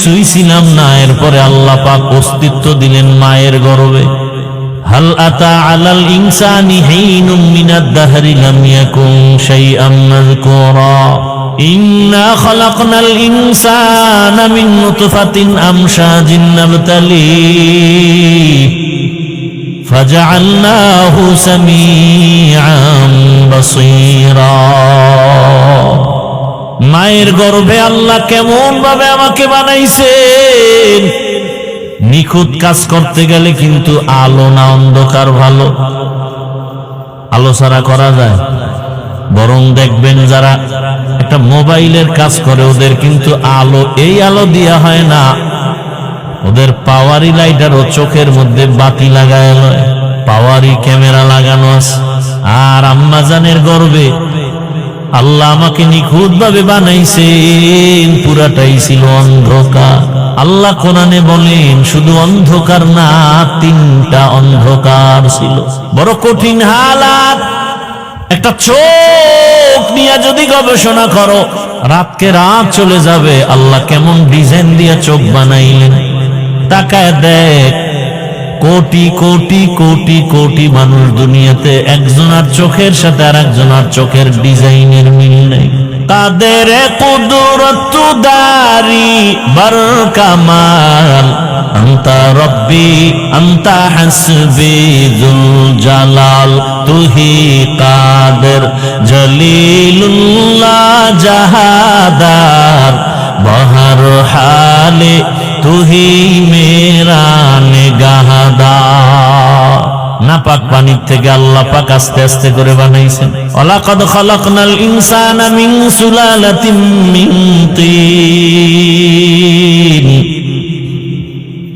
কিছুই ছিলাম না, এরপরে আল্লাহ পাক অস্তিত্ব দিলেন মায়ের গর্ভে। হাল আতা আলাল ইনসানি হিনুম মিনাদ দাহরি লাম ইয়াকুন শাইআম মাযকুরা ইন্না খালাকনাল ইনসানা মিন নুতফাতিন আমশাজিন নাবতালিহি ফাজআলনাহু সামিআন বাসীরা। মায়ের গর্ভে আল্লাহ কেমন ভাবে আমাকে বানাইছেন। নিখুঁত কাজ করতে গেলে কিন্তু আলো না অন্ধকার ভালো? আলো ছাড়া করা যায়? বরং দেখবেন যারা একটা মোবাইলের কাজ করে ওদের কিন্তু আলো এই আলো দেয়া হয় না, ওদের পাওয়ারি লাইটার ও চোখের মধ্যে বাতি লাগায় লয়, পাওয়ারি ক্যামেরা লাগানো আছে। আর আম্মাজানের গর্ভে আল্লাহ আমাকে নিখুঁত ভাবে বানাইছেন, পুরাটাই ছিল অন্ধকার। আল্লাহ কোরআনে বলেন শুধু অন্ধকার না, তিনটা অন্ধকার ছিল। বড় কঠিন হালাত। একটা চোখ নিয়ে যদি গবেষণা করো রাতকে রাত চলে যাবে। আল্লাহ কেমন ডিজাইন দিয়ে চোখ বানাইলেন, তাকায় দেখ। কোটি কোটি কোটি কোটি মানুষ দুনিয়াতে, একজনের চোখের সাথে আর একজনের চোখের ডিজাইনের মিল নেই। কাদের কুদরত দারি বার কামাল আনতা রব্বি আনতা হাসবি যুল জালাল তুহি কাদের জলিলুল্লাহ জাহাদার বহর হালে তুহি মেরা নিগাহদার। নাপাক পানির থেকে আল্লাহ পাক আস্তে আস্তে করে বানাইছেন। ওয়ালাকাদ খালাকনাল ইনসানা মিন সুলালাতিন মিন তিন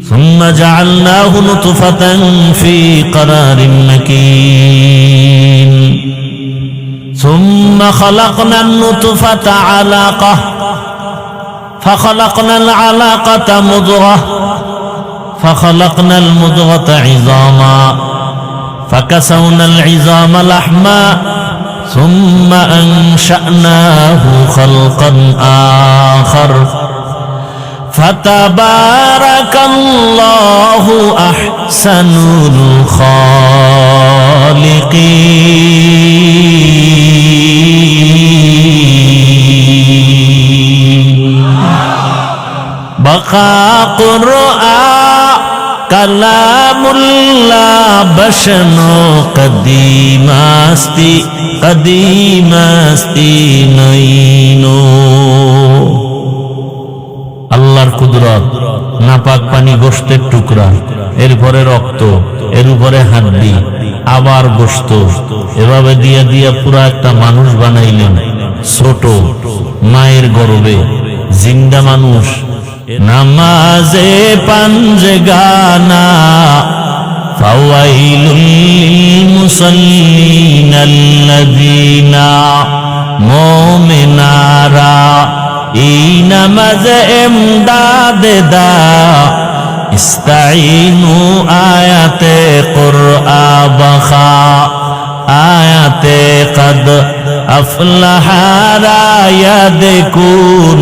সুম্মা জাআলনাহু নুতফাতান ফি ক্বারারিন মাকিন সুম্মা খালাকনান নুতফাতা আলাকাহ فخلقنا العلاقة مضغة فخلقنا المضغة عظاما فكسونا العظام لحما ثم أنشأناه خلقا آخر فتبارك الله أحسن الخالقين بقى قرآن কালামুল্লাহ বসনো কদিমাস্তি কদিমাস্তি নইনো। আল্লাহর কুদরত। নাপাক পানি গোশতের টুকরা, এরপরে রক্ত, এর উপরে হাড্ডি, আবার গোশত, এভাবে দিয়া দিয়া পুরা একটা মানুষ বানাইলেন। ছোট মায়ের গর্ভে জিন্দা মানুষ। নামাজে পাঞ্জগানা ফাওয়াইলুল লিল মুসাল্লিন আল্লাযীনা মুমিনারা এই নামাজে ইমদাদ দা ইস্তাইনু আয়াতে কুরআ বখা আয়াতে কদ আফলাহা রায়াদকুন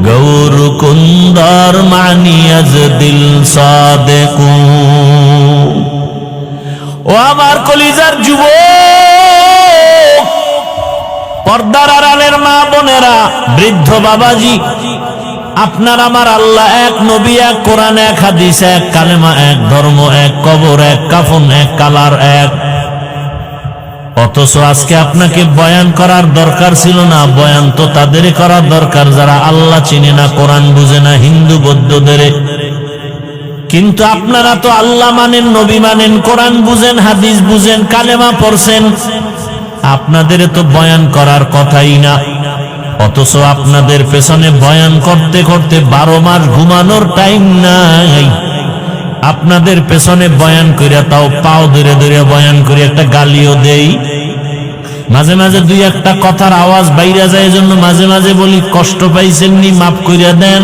গৌর কুন্দর মানিয়াজ দিল সাদেকু। ও আমার কলিজার যুবক, পর্দার আড়ালের মা বোনেরা, বৃদ্ধ বাবাজি, আপনার আমার আল্লাহ এক, নবী এক, কোরআন এক, হাদিস এক, কালেমা এক, ধর্ম এক, কবর এক, কাফন এক, কালার এক। অথচ আজকে আপনাকে বয়ান করার দরকার ছিল না। বয়ান তো তাদের করার দরকার যারা আল্লাহ চিনে না, কোরআন বুঝে না, হিন্দু বৌদ্ধদের। কিন্তু আপনারা তো আল্লাহ মানেন, নবী মানেন, কোরআন বুঝেন, হাদিস বুঝেন, কালেমা পড়ছেন। আপনাদের তো বয়ান করার কথাই না। অথচ আপনাদের পেছনে বয়ান করতে করতে 12 মাস ঘুমানোর টাইম নাই। আপনাদের পেছনে বয়ান করিয়া তাও পাও ধরে ধরে বয়ান করে একটা গালিও দেই। মাঝে মাঝে দুই একটা কথার আওয়াজ বাইরে যায়, এজন্য মাঝে মাঝে বলি কষ্ট পাইছেননি, মাফ করিয়া দেন।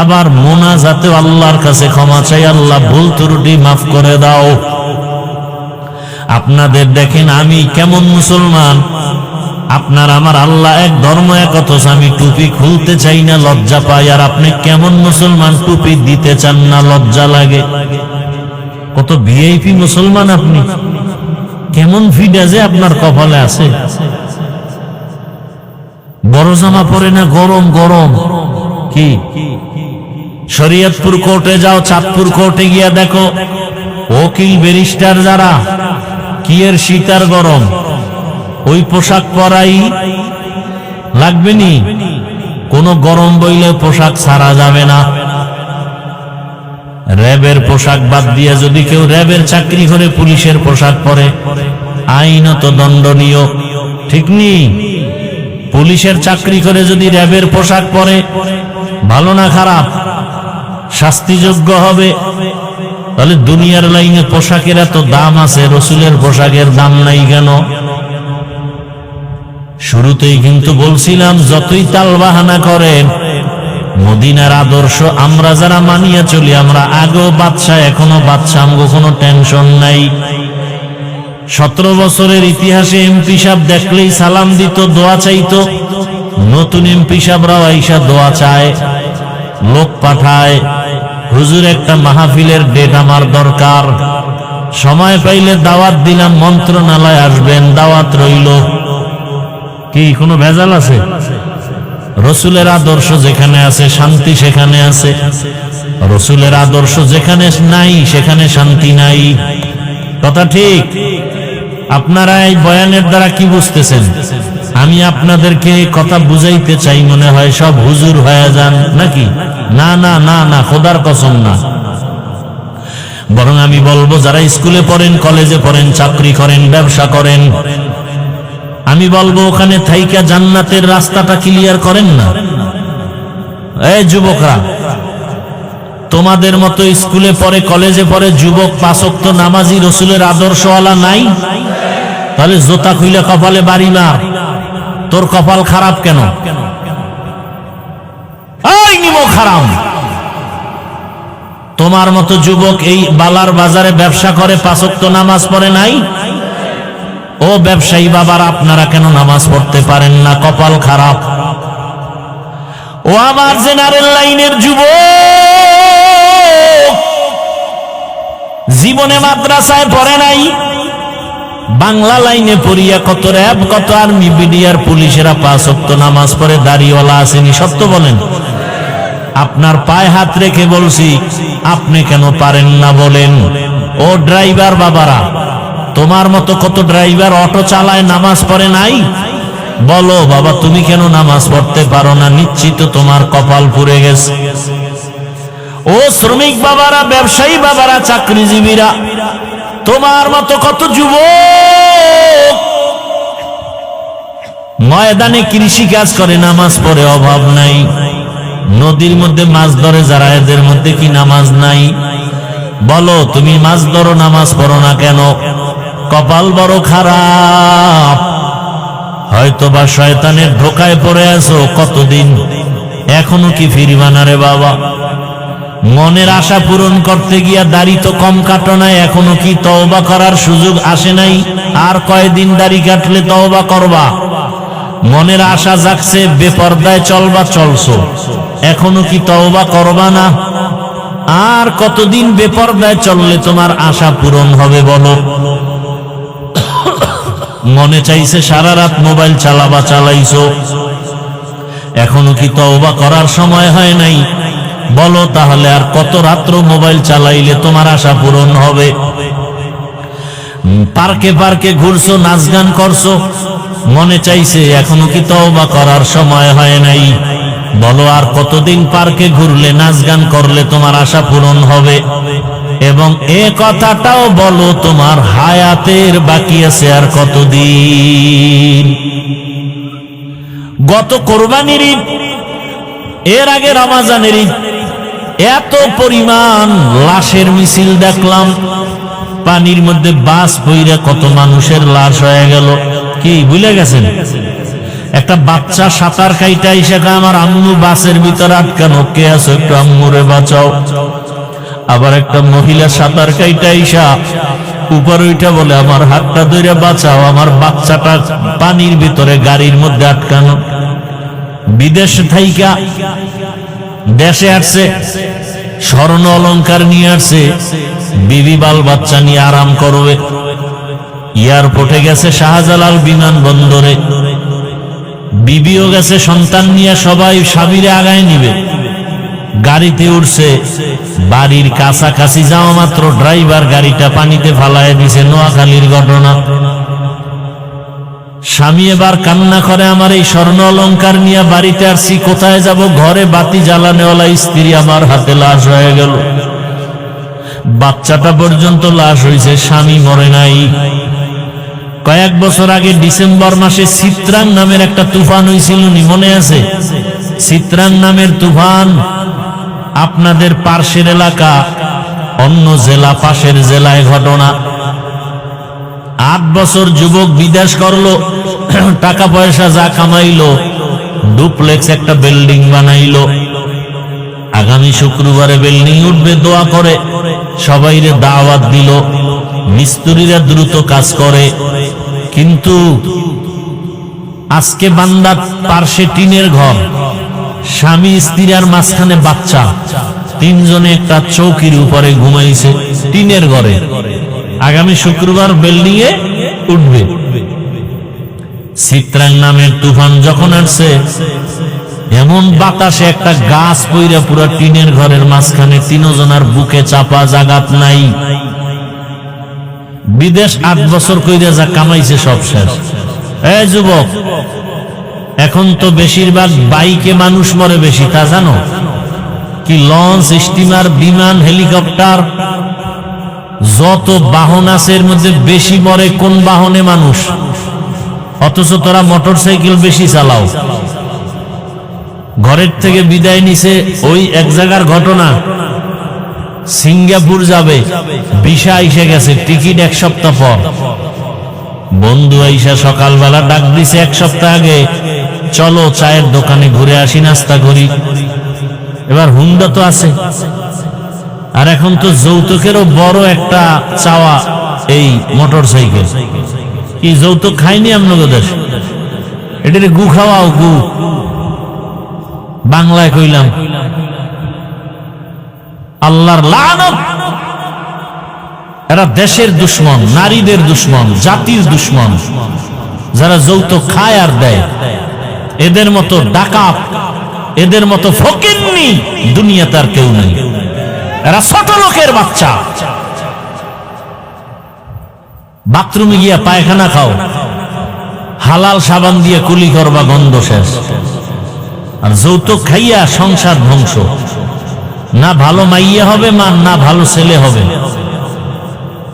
আবার মোনাজাতে আল্লাহর কাছে ক্ষমা চাই, আল্লাহ ভুল ত্রুটি মাফ করে দাও। আপনাদের দেখেন আমি কেমন মুসলমান, আপনার আমার আল্লাহ এক, ধর্ম এক, অথচ আমি টুপি খুলতে চাই না, লজ্জা পাই। আর আপনি কেমন মুসলমান, টুপি দিতে চান না, লজ্জা লাগে? কত ভিআইপি মুসলমান আপনি, কেমন ফিডা যে আপনার কপালে আছে। বড় জামা পরে না, গরম গরম। কি শরীয়তপুর কোর্টে যাও, চাঁদপুর কোর্টে গিয়া দেখো উকিল ব্যারিস্টার যারা, কি এর শীত আর গরম, ওই পোশাক পরাই লাগবে নি। কোন গরম বইলে পোশাক ছাড়া যাবে না। র্যাবের পোশাক বাদ দিয়ে যদি কেউ র্যাবের চাকরি করে পুলিশের পোশাক পরে, আইনত দণ্ডনীয়, ঠিক নি? পুলিশের চাকরি করে যদি র্যাবের পোশাক পরে, ভালো না খারাপ? শাস্তিযোগ্য হবে। তাহলে দুনিয়ার লাইনে পোশাকের এত দাম আছে, রসুলের পোশাকের দাম নাই কেন? শুরুতেই কিন্তু বলছিলাম, যতই তালবাহানা করেন, মদিনার আদর্শ আমরা যারা মানিয়ে চলি, আমরা আগেও বাদশা, এখনো বাদশা, আমগো কোনো টেনশন নাই। 17 বছরের ইতিহাসে এমপি সাহেব দেখলেই সালাম দিত, দোয়া চাইতো। নতুন এমপি সাহেবরাও আইসা দোয়া চায়, লোক পাঠায়, হুজুর একটা মাহফিলের ডেট আমার দরকার, সময় পাইলে দাওয়াত দিলাম, মন্ত্রণালয় আসবেন, দাওয়াত রইল। কি কোনো ভেজাল আছে? রসুলের আদর্শ যেখানে আছে শান্তি সেখানে আছে, রসুলের আদর্শ যেখানে নাই সেখানে শান্তি নাই। কথা ঠিক? আপনারা এই বয়ানের দ্বারা কি বুঝতেছেন? আমি আপনাদেরকে কথা বুঝাইতে চাই, মনে হয় সব হুজুর হয়ে যান নাকি? না না না না, খোদার কসম না। বরং আমি বলবো, যারা স্কুলে পড়েন, কলেজে পড়েন, চাকরি করেন, ব্যবসা করেন, আমি বলবো ওখানে থাইকা জান্নাতের রাস্তাটা ক্লিয়ার করেন না। এই যুবকরা, তোমাদের মতো স্কুলে পড়ে, কলেজে পড়ে যুবক 5 ওয়াক্ত নামাজি, রসুলের আদর্শওয়ালা নাই? তাহলে জোতা খুইলে কপালে বাড়ি মার। তোর কপাল খারাপ কেন? এই নিমো খারাপ। তোমার মতো যুবক এই বালার বাজারে ব্যবসা করে, 5 ওয়াক্ত নামাজ পড়ে নাই? ও ব্যবসায়ী বাবারা, আপনারা কেন নামাজ পড়তে পারেন না? কপাল খারাপ। ও আমার জেনারেল লাইনের যুবক, জীবনে মাদ্রাসায় পড়ে নাই, বাংলা লাইনে পড়িয়া কত র্যাব, কত আর্মি, বিডিআর, পুলিশেরা 5 ওয়াক্ত নামাজ পড়ে, দাড়িওয়ালা আসেনি। সত্য বলেন? আপনার পায়ে হাত রেখে বলছি, আপনি কেন পারেন না বলেন? ও ড্রাইভার বাবারা, তোমার মতো কত ড্রাইভার অটো চালায়, নামাজ পড়ে নাই? বলো বাবা, তুমি কেন নামাজ পড়তে পারো না? নিশ্চিত তোমার কপাল পুড়ে গেছে। ও শ্রমিক বাবারা, ব্যবসায়ী বাবারা, চাকরিজীবীরা, তোমার মতো কত যুবক ময়দানে কৃষি কাজ করে, নামাজ পড়ে, অভাব নাই। নদীর মধ্যে মাছ ধরে যারা, এদের মধ্যে কি নামাজ নাই? বলো, তুমি মাছ ধরো, নামাজ পড়ো না কেন? কপাল বড় খারাপ। হয়তো বা শয়তানের ধোকায় পড়ে আছো কতদিন, এখনো কি ফিরবা না রে বাবা? মনের আশা পূরণ করতে গিয়া দাড়ি তো কম কাটো নাই, এখনো কি তওবা করার সুযোগ আসে নাই? আর কয়দিন দাড়ি কাটলে তওবা করবা? মনের আশা জাগছে, বেপরদায় চলবা, চলছো, এখনো কি তওবা করবা না? আর কতদিন বেপরদায় চললে তোমার আশা পূরণ হবে বলো? মনে চাইছে সারা রাত মোবাইল চালাবা, চালাইছো, এখনো কি তওবা করার সময় হয় নাই? বলো তাহলে আর কত রাত্র মোবাইল চালাইলে তোমার আশা পূরণ হবে? পার্কে পার্কে ঘুরছো, নাচ গান করছো, মনে চাইছে, এখনো কি তওবা করার সময় হয় নাই? বলো আর কতদিন পার্কে ঘুরলে, নাচ গান করলে তোমার আশা পূরণ হবে? এবং এ কথাটাও বলো, তোমার হায়াতের বাকি আছে আর কতদিন? গত কোরবানির ঈদ, এর আগে রমজানের ঈদ, এত পরিমাণ লাশের মিছিল দেখলাম। পানির মধ্যে বাস বইরা কত মানুষের লাশ হয়ে গেল। কি ভুলে গেছেন? একটা বাচ্চা সাঁতার কাইটা এসে আমার আম্মু বাসের ভিতরে আটকানো, কে আছো একটু আম্মুরে বাঁচাও। আবার একটা মহিলা সাঁতার কাইটা এসা উপরে উঠা বলে আমার হাতটা ধরে বাঁচাও, আমার বাচ্চাটা পানির ভিতরে গাড়ির মধ্যে আটকানো। বিদেশ থাইকা দেশে আসছে, স্বর্ণ অলংকার নিয়ে আসছে, বিবি বাল বাচ্চা নিয়ে আরাম করবে। এয়ারপোর্টে গেছে শাহজালাল বিমানবন্দরে, বিবিও গেছে সন্তান নিয়ে, সবাই স্বামীরে আগায় নিবে। গাড়িতে উঠছে, বাড়ির কাছাকাছি যাওয়া মাত্র ড্রাইভার গাড়িটা পানিতে ফালায় দিছে। নোয়াখালীর ঘটনা। স্বামী এবার কান্না করে, আমার এই স্বর্ণ অলংকার নিয়ে বাড়িতে আসছি, কোথায় যাব? ঘরে বাতি জ্বালানেওয়ালা স্ত্রী আমার হাতে লাশ হয়ে গেল। বাচ্চাটা পর্যন্ত লাশ হয়েছে, স্বামী মরে নাই। কয়েক বছর আগে ডিসেম্বর মাসে চিত্রাং নামের একটা তুফান হয়েছিল, মনে আছে? চিত্রাং নামের তুফান আপনাদের পার্শ্বের এলাকা, অন্য জেলা, পাশের জেলায় ঘটনা। 8 বছর যুবক বিদেশ করলো, টাকা পয়সা যা কামাইলো, ডুপ্লেক্স একটা বিল্ডিং বানাইলো। আগামী শুক্রবারে বিল্ডিং উঠবে, দোয়া করে সবাইরে দাওয়াত দিল। মিস্ত্রিরা দ্রুত কাজ করে, কিন্তু আজকে বান্দার পার্শ্বে টিনের ঘর, স্বামী স্ত্রী আর মাঝখানে বাচ্চা, 3 জনে একটা চৌকির উপরে ঘুমাইছে টিনের ঘরে। আগামী শুক্রবার বিল্ডিং এ উঠবে। চিত্রাং নামের তুফান যখন আসছে, এমন বাতাসে একটা গাছ পইরা পুরো টিনের ঘরের মাঝখানে, 3 জনের বুকে চাপা, জাগাত নাই। বিদেশ 8 বছর কইরা যা কামাইছে সব শেষ। এই যুবক, এখন তো বেশিরভাগ বাইকে মানুষ মরে বেশি, তা জানো? কি লঞ্চ, স্টিমার, বিমান, হেলিকপ্টার, যত বাহন আছে এর মধ্যে বেশি মরে কোন বাহনে? মানুষ। অথচ তোরা মোটর সাইকেল বেশি চালাও। ঘরের থেকে বিদায় নিছে, ওই এক জায়গার ঘটনা, সিঙ্গাপুর যাবে, ভিসা এসে গেছে, টিকিট 1 সপ্তাহ পর। বন্ধু আইসা সকালবেলা ডাক দিছে 1 সপ্তাহ আগে, চলো চায়ের দোকানে ঘুরে আসি, নাস্তা করি। এবার হুন্ডা তো আছে, আর এখন তো যৌতুকেরও বড় একটা চাওয়া এই মোটর সাইকেল। কি যৌতুক খাইনি আপনাদের দেশ? এটারে গু খাওয়াও, গু বাংলায় কইলাম। আল্লাহর লানত। এরা দেশের দুশ্মন, নারীদের দুশ্মন, জাতির দুশ্মন। যারা যৌতুক খায় আর দেয়, এদের মতো ডাকাত, এদের মতো ফকিন্নি দুনিয়াতে আর কেউ নেই। এরা ছোট লোকের বাচ্চা। বাথরুমে গিয়া পায়খানা খাও, হালাল সাবান দিয়ে কুলি করবা, গন্ধ শেষ। আর যৌতুক খাইয়া সংসার ধ্বংস। না ভালো মাইয়া হবে মা, না ভালো ছেলে হবে।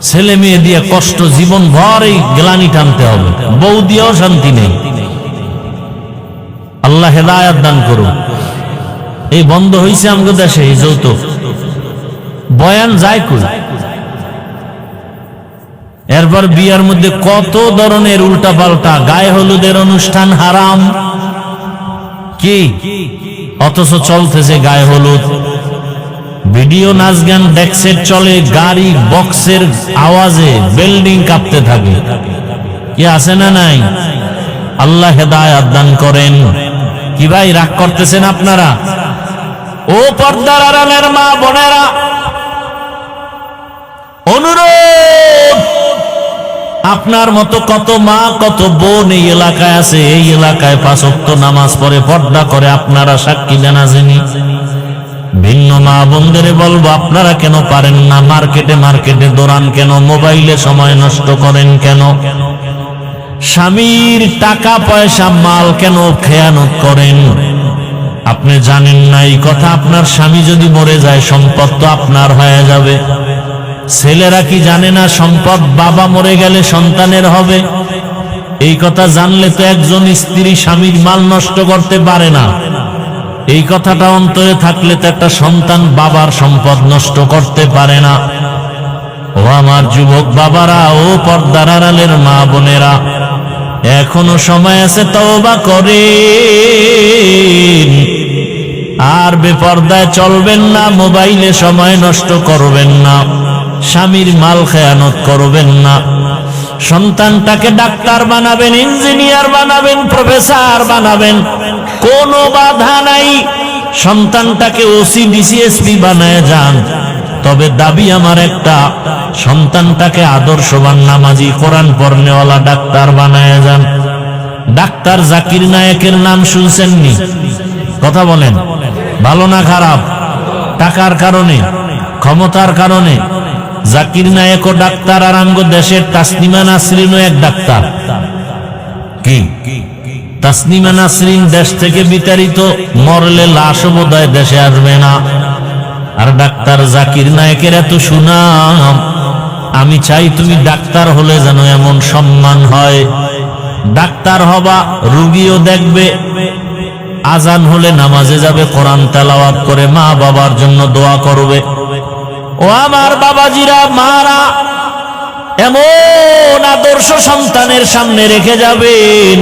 ছেলে মেয়ে দিয়ে কষ্ট, জীবন ভর এই গ্লানি টানতে হবে। বউ দিয়েও শান্তি নেই। আল্লাহ হেদায়েত দান করুন। এই বন্ধ হয়েছে আমাদের দেশে এই যৌতুক। বয়ান যায় কই? এরপর বিয়ার মধ্যে কত ধরনের উল্টা পাল্টা, গায়ে হলুদের অনুষ্ঠান হারাম কি, অথচ চলতেছে গায়ে হলুদ। ভিডিও নাচ গান ডেক্সের চলে, গাড়ি বক্সের আওয়াজে বিল্ডিং কাঁপতে থাকে। কি আছে না নাই? আল্লাহ হেদায়েত দান করেন। কি ভাই রাগ করতেছেন আপনারা? ও পর্দার আড়ালের মা বোনেরা, অনুরোধ, আপনার মতো কত মা কত বোন এই এলাকায় আছে। এই এলাকায় 5 ওয়াক্ত নামাজ পড়ে, পর্দা করে, আপনারা সাক্ষী দেন আসেনি। ভিন্ন মা বোনদের বলবো, আপনারা কেন পারেন না? মার্কেটে দৌড়ান কেন? মোবাইলে সময় নষ্ট করেন কেন? স্বামীর টাকা পয়সা মাল কেন খেয়ানত করেন? আপনি জানেন না এই কথা? আপনার স্বামী যদি মরে যায়, সম্পদ তো আপনার হয়ে যাবে। ছেলেরা কি জানে না সম্পদ বাবা মরে গেলে সন্তানের হবে? এই কথা জানলে তো একজন স্ত্রী স্বামীর মাল নষ্ট করতে পারে না। এই কথাটা অন্তরে থাকলে তো একটা সন্তান বাবার সম্পদ নষ্ট করতে পারে না। ও আমার যুবক বাবারা, ও পর্দার আড়ালের মা বোনেরা, এখনো সময় আছে, তওবা করেন। আর বেপর্দায় চলবেন না, মোবাইলে সময় নষ্ট করবেন না। স্বামীর মাল খেয়ানত করবেন না। সন্তানটাকে ডাক্তার বানাবেন, ইঞ্জিনিয়ার বানাবেন, প্রফেসর বানাবেন, কোনো বাধা নাই। সন্তানটাকে ওসি ডিসিএসপি বানায় যান। তবে দাবি আমার একটা, সন্তানটাকে আদর্শবান, নামাজি, কোরআন পড়নেওয়ালা ডাক্তার বানায় যান। ডাক্তার জাকির নায়েকের নাম শুনছেননি? কথা বলেন, ভালো না খারাপ? টাকার কারণে, ক্ষমতার কারণে জাকির নায়েকও ডাক্তার, আর আঙ্গ দেশের তাসনিমা নাসরিনও এক ডাক্তার। কি তাসনিমা নাসরিন দেশ থেকে বিতাড়িত, মরলে লাশও বোধহয় দেশে আসবে না। আর ডাক্তার জাকির নায়েকের এত সুনাম। আমি চাই তুমি ডাক্তার হলে যেন এমন সম্মান হয়। ডাক্তার হবা, রুগীও দেখবে, আজান হলে নামাজে যাবে, কোরআন তেলাওয়াত করে মা বাবার জন্য দোয়া করবে। ও আমার বাবাজিরা, মারা, এমন আদর্শ সন্তানের সামনে রেখে যাবেন,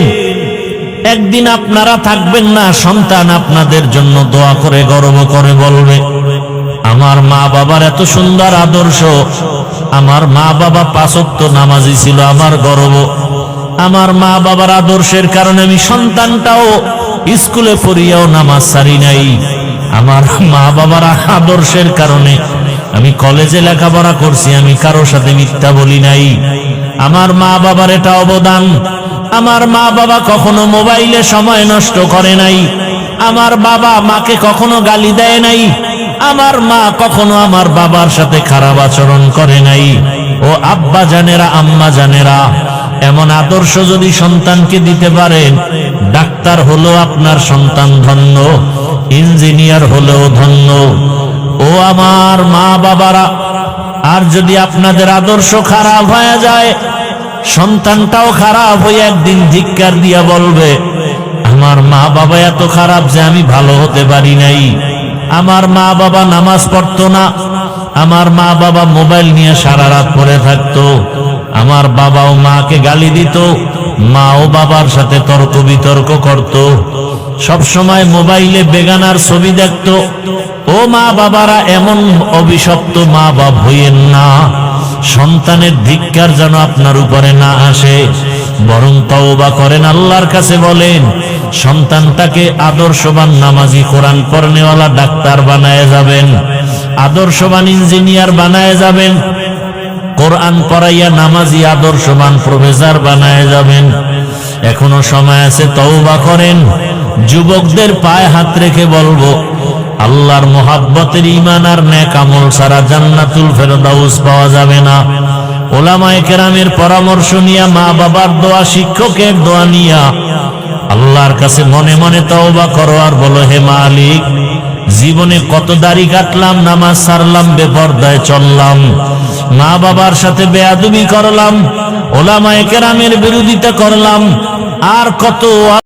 একদিন আপনারা থাকবেন না, সন্তান আপনাদের জন্য দোয়া করে গর্ব করে বলবে, আমার মা বাবার এত সুন্দর আদর্শ, আমার মা বাবা ৫ ওয়াক্ত নামাজি ছিল, আমার গর্ব। আমার মা বাবার আদর্শের কারণে আমি সন্তানটাও স্কুলে পড়িয়াও নামাজ ছাড়ি নাই। আমার মা বাবার আদর্শের কারণে আমি কলেজে লেখাপড়া করছি, আমি কারোর সাথে মিথ্যা বলি নাই। আমার মা বাবার এটা অবদান। আমার মা বাবা কখনো মোবাইলে সময় নষ্ট করে নাই। আমার বাবা মাকে কখনো গালি দেয় নাই। আমার মা কখনো আমার বাবার সাথে খারাপ আচরণ করে নাই। ও আব্বা জানেরা, আম্মা জানেরা, এমন আদর্শ যদি সন্তানকে দিতে পারেন, ডাক্তার হলো আপনার সন্তান ধন্য, ইঞ্জিনিয়ার হলেও ধন্য। ও আমার মা বাবারা, আর যদি আপনাদের আদর্শ খারাপ হয়ে যায়, সন্তানটাও খারাপ হয়ে একদিন ধিক্কার দিয়া বলবে, আমার মা বাবা এত খারাপ যে আমি ভালো হতে পারি নাই। আমার মা বাবা নামাজ পড়তো না, আমার মা বাবা মোবাইল নিয়ে সারা রাত পড়ে থাকতো, আমার বাবাও মাকে গালি দিত, মাও বাবার সাথে তর্ক বিতর্ক করত, সব সময় মোবাইলে বেগানার ছবি দেখতো। ও মা বাবারা, এমন অভিশপ্ত মা বাপ হইয়েন না। সন্তানের ধিক্কার যেন আপনার উপরে না আসে, বরং তওবা করেন, আল্লাহর কাছে বলেন, সন্তানটাকে আদর্শবান নামাজি, কোরআন পড়নেওয়ালা ডাক্তার বানায় যাবেন, আদর্শবান ইঞ্জিনিয়ার বানায় যাবেন, কোরআন পড়াইয়া নামাজি আদর্শবান প্রফেসর বানায় যাবেন। এখনো সময় আছে, তওবা করেন। যুবকদের পায়ে হাত রেখে বলবো, আল্লাহর মোহাব্বতের ঈমান আর নেক আমল ছাড়া জান্নাতুল ফেরদাউস পাওয়া যাবে না। ওলামায়ে কেরামের পরামর্শ নিয়া, মা বাবার দোয়া, শিক্ষকের দোয়া নিয়া আল্লাহর কাছে মনে মনে তওবা করো আর বলো, হে মালিক, জীবনে কত দাড়ি কাটলাম, নামাজ ছাড়লাম, বেপরদায় চললাম, মা বাবার সাথে বেয়াদবি করলাম, ওলামায়ে কেরামের বিরোধিতা করলাম, আর কত